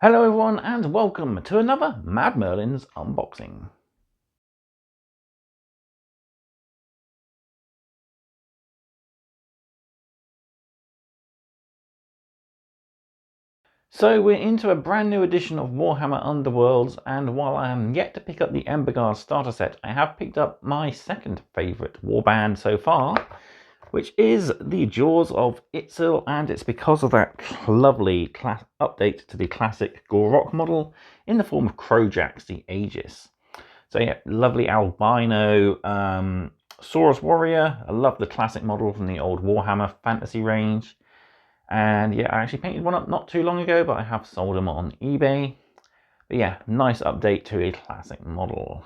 Hello everyone and welcome to another Mad Merlins unboxing. So we're into a brand new edition of Warhammer Underworlds, and while I am yet to pick up the Emberguard starter set, I have picked up my second favourite warband so far, which is the Jaws of Itzl, and it's because of that lovely update to the classic Gorok model in the form of Crojax the Aegis. So yeah, lovely albino Saurus warrior. I love the classic model from the old Warhammer fantasy range. And yeah, I actually painted one up not too long ago, but I have sold them on eBay. But yeah, nice update to a classic model.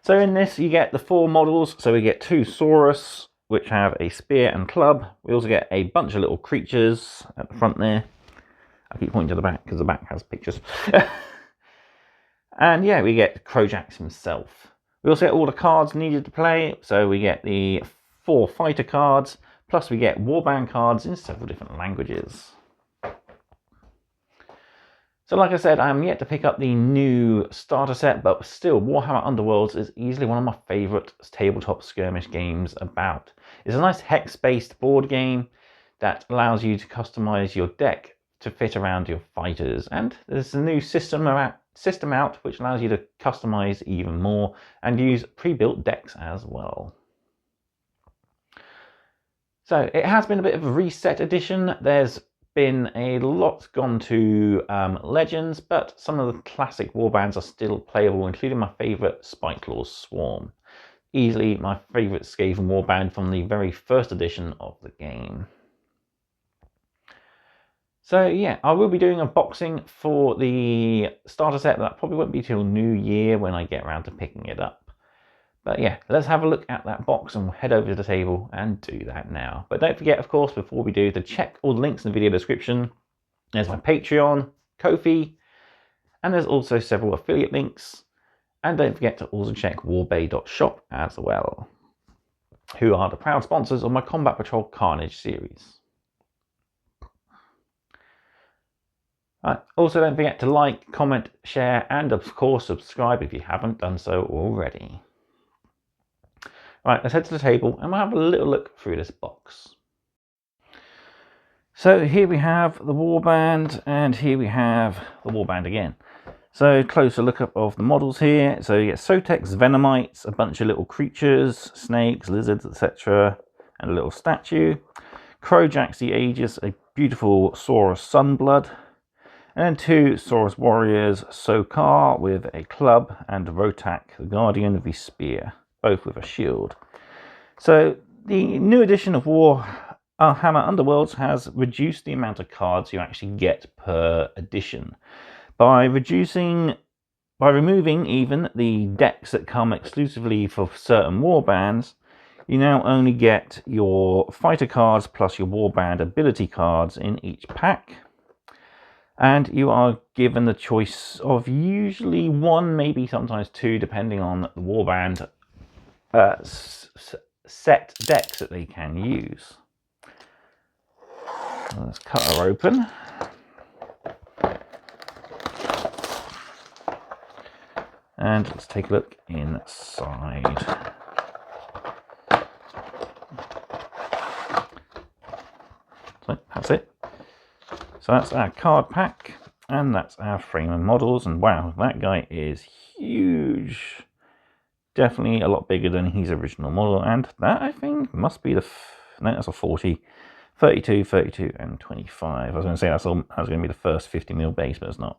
So in this, you get the 4 models. So we get 2 Saurus, which have a spear and club. We also get a bunch of little creatures at the front there. I keep pointing to the back because the back has pictures. And yeah, we get Crojax himself. We also get all the cards needed to play. So we get the 4 fighter cards, plus we get warband cards in several different languages. So like I said, I am yet to pick up the new starter set, but still Warhammer Underworlds is easily one of my favourite tabletop skirmish games about. It's a nice hex-based board game that allows you to customise your deck to fit around your fighters, and there's a new system out which allows you to customize even more and use pre-built decks as well. So it has been a bit of a reset edition. There's been a lot gone to Legends, but some of the classic warbands are still playable, including my favourite Spikeclaw's Swarm. Easily my favourite Skaven warband from the very first edition of the game. So yeah, I will be doing a unboxing for the starter set, but that probably won't be till New Year when I get around to picking it up. But yeah, let's have a look at that box and head over to the table and do that now. But don't forget, of course, before we do, to check all the links in the video description. There's my Patreon, Ko-fi, and there's also several affiliate links. And don't forget to also check warbay.shop as well, who are the proud sponsors of my Combat Patrol Carnage series. Also, don't forget to like, comment, share, and of course subscribe if you haven't done so already. Right, let's head to the table and we'll have a little look through this box. So here we have the warband, and here we have the warband again. So closer look up of the models here. So you get Sotex Venomites, a bunch of little creatures, snakes, lizards, etc., and a little statue. Crojax the Aegis, a beautiful Saurus Sunblood. And then 2 Saurus warriors, Sokar with a club, and Rotak, the guardian with his spear, both with a shield. So the new edition of Warhammer Underworlds has reduced the amount of cards you actually get per edition by removing even the decks that come exclusively for certain warbands. You now only get your fighter cards plus your warband ability cards in each pack. And you are given the choice of usually 1, maybe sometimes 2, depending on the warband set decks that they can use. Let's cut her open. And let's take a look inside. So that's it. So that's our card pack, and that's our frame of models, and wow, that guy is huge. Definitely a lot bigger than his original model, and that I think must be no, that's a 40, 32, 32, and 25. I was going to say that was going to be the first 50mm base, but it's not.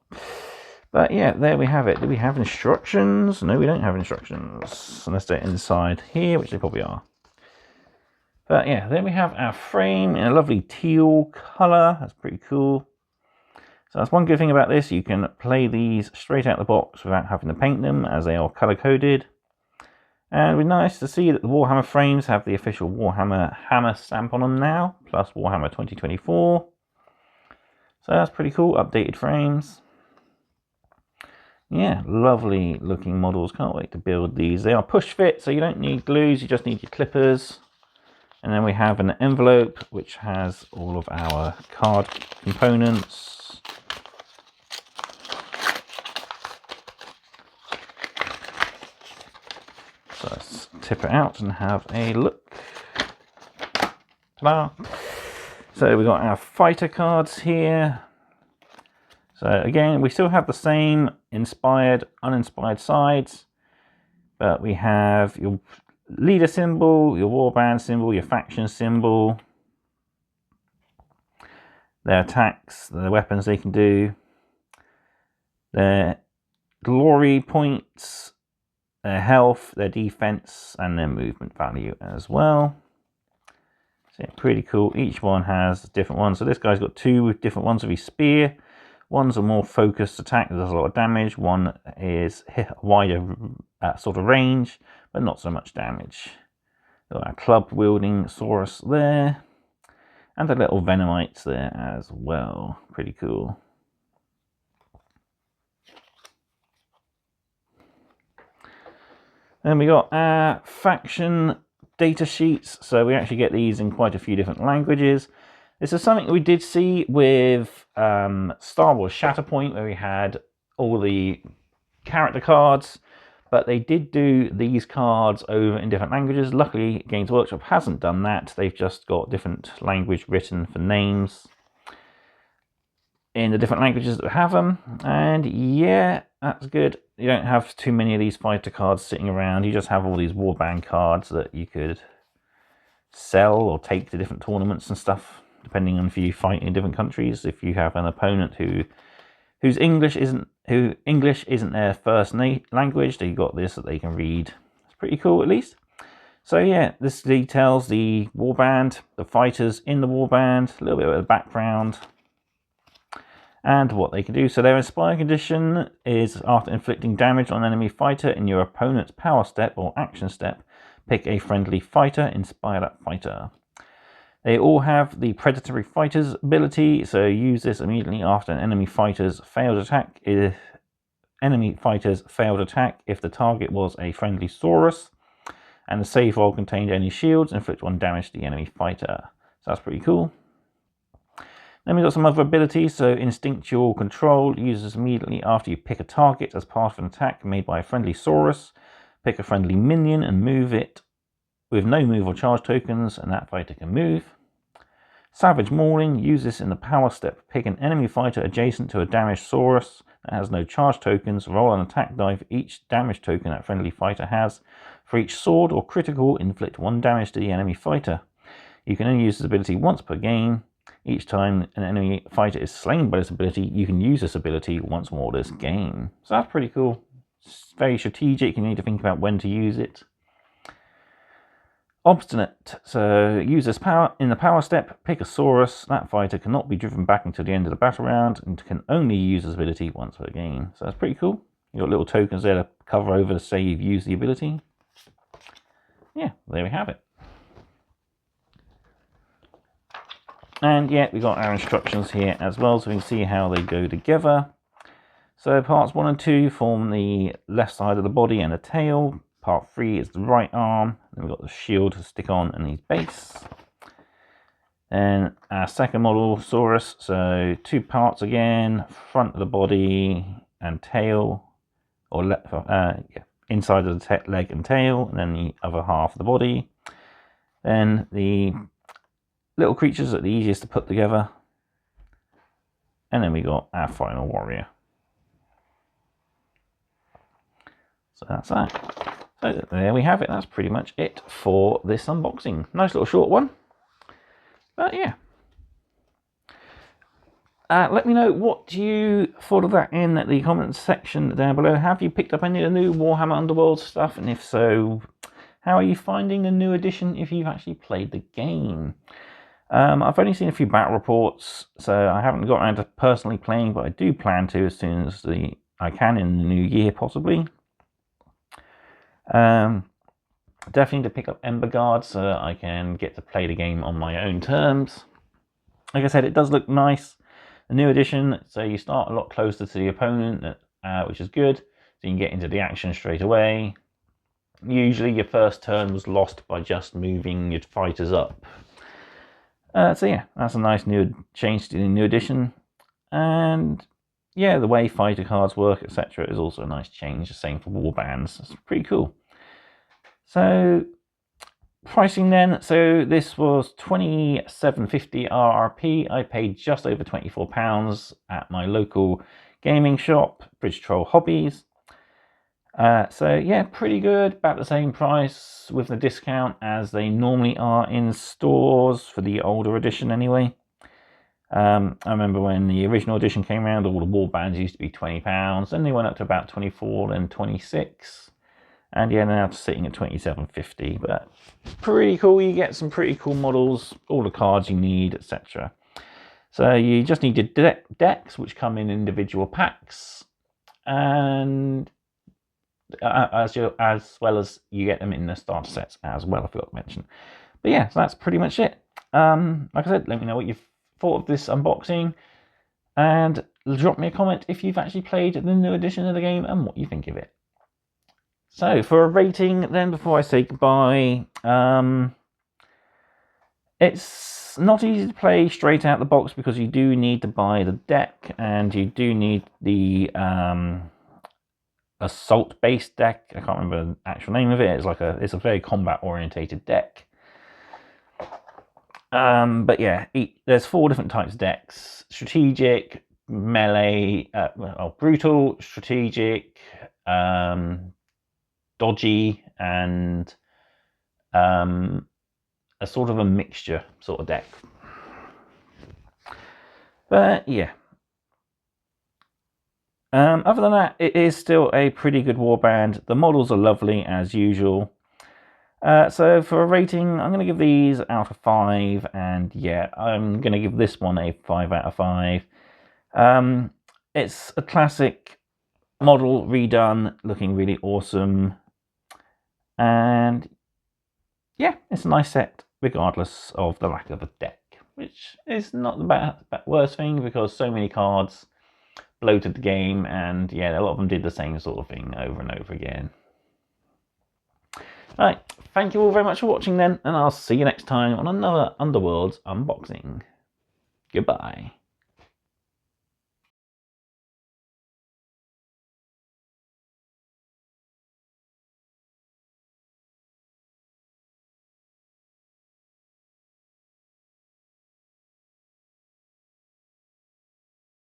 But yeah, there we have it. Do we have instructions? No, we don't have instructions, unless they're inside here, which they probably are. But yeah, then we have our frame in a lovely teal colour. That's pretty cool. So that's one good thing about this. You can play these straight out the box without having to paint them, as they are colour-coded. And it'd be nice to see that the Warhammer frames have the official Warhammer Hammer stamp on them now, plus Warhammer 2024. So that's pretty cool, updated frames. Yeah, lovely looking models. Can't wait to build these. They are push fit, so you don't need glues, you just need your clippers. And then we have an envelope which has all of our card components. tip it out and have a look. Ta-da! So we've got our fighter cards here. So again, we still have the same inspired, uninspired sides, but we have your leader symbol, your warband symbol, your faction symbol, their attacks, their weapons they can do, their glory points, their health, their defense, and their movement value as well. So yeah, pretty cool. Each one has different ones. So this guy's got two different ones of his spear. One's a more focused attack that does a lot of damage. One is a wider sort of range, but not so much damage. Got our club wielding Saurus there, and the little Venomites there as well. Pretty cool. Then we got our faction data sheets. So we actually get these in quite a few different languages. This is something we did see with Star Wars Shatterpoint, where we had all the character cards, but they did do these cards over in different languages. Luckily, Games Workshop hasn't done that. They've just got different language written for names in the different languages that have them. And yeah, that's good. You don't have too many of these fighter cards sitting around. You just have all these warband cards that you could sell or take to different tournaments and stuff, depending on if you fight in different countries. If you have an opponent whose English isn't their first language, they got this that they can read. It's pretty cool, at least. So yeah, this details the warband, the fighters in the warband, a little bit of the background, and what they can do. So their inspire condition is after inflicting damage on an enemy fighter in your opponent's power step or action step, pick a friendly fighter, inspire that fighter. They all have the predatory fighters ability, so use this immediately after an enemy fighter's failed attack. If the target was a friendly Saurus and the save roll contained any shields, inflict 1 damage to the enemy fighter. So that's pretty cool. Then we've got some other abilities. So instinctual control, uses immediately after you pick a target as part of an attack made by a friendly Saurus. Pick a friendly minion and move it with no move or charge tokens, and that fighter can move. Savage Mauling, use this in the power step. Pick an enemy fighter adjacent to a damaged Saurus that has no charge tokens. Roll an attack die for each damage token that friendly fighter has. For each sword or critical, inflict 1 damage to the enemy fighter. You can only use this ability once per game. Each time an enemy fighter is slain by this ability, you can use this ability once more this game. So that's pretty cool. It's very strategic. You need to think about when to use it. Obstinate. So use this power in the power step. Pick a Saurus. That fighter cannot be driven back until the end of the battle round and can only use this ability once per game. So that's pretty cool. You've got little tokens there to cover over to say you've used the ability. Yeah, there we have it. And yeah, we've got our instructions here as well, so we can see how they go together. So parts 1 and 2 form the left side of the body and the tail. Part 3 is the right arm. Then we've got the shield to stick on and his base. Then our second model, Saurus. So 2 parts again, front of the body and tail, or inside of the leg and tail, and then the other half of the body. Then the little creatures are the easiest to put together. And then we got our final warrior. So that's that. So there we have it. That's pretty much it for this unboxing. Nice little short one. But yeah. Let me know what you thought of that in the comments section down below. Have you picked up any of the new Warhammer Underworlds stuff? And if so, how are you finding the new edition if you've actually played the game? I've only seen a few battle reports, so I haven't got around to personally playing, but I do plan to as soon as I can in the new year, possibly. Definitely to pick up Ember Guard so that I can get to play the game on my own terms. Like I said, it does look nice. The new edition, so you start a lot closer to the opponent, which is good. So you can get into the action straight away. Usually your first turn was lost by just moving your fighters up. So yeah, that's a nice new change to the new edition. And yeah, the way fighter cards work, etc. is also a nice change. The same for warbands. It's pretty cool. So pricing then, so this was £27.50 RRP. I paid just over £24 at my local gaming shop, Bridge Troll Hobbies. So yeah, pretty good, about the same price with the discount as they normally are in stores for the older edition anyway. I remember when the original edition came around, all the warbands used to be £20, then they went up to about 24 and 26, and yeah, now it's sitting at 27.50. But pretty cool. You get some pretty cool models, all the cards you need, etc. So you just need the decks, which come in individual packs, and as well as you get them in the starter sets as well, I forgot to mention. But yeah, so that's pretty much it. Like I said, let me know what you've thought of this unboxing, and drop me a comment if you've actually played the new edition of the game and what you think of it. So for a rating then, before I say goodbye, it's not easy to play straight out the box because you do need to buy the deck, and you do need the assault based deck. I can't remember the actual name of it. It's a very combat orientated deck. But yeah, there's 4 different types of decks: strategic, melee, brutal, strategic, dodgy, and a sort of a mixture sort of deck. But yeah, other than that, it is still a pretty good warband. The models are lovely as usual. So for a rating, I'm going to give these out of 5, and yeah, I'm going to give this one a 5 out of 5. It's a classic model redone, looking really awesome, and yeah, it's a nice set regardless of the lack of a deck, which is not the worst thing because so many cards bloated the game, and yeah, a lot of them did the same sort of thing over and over again. Right, thank you all very much for watching then, and I'll see you next time on another Underworlds unboxing. Goodbye.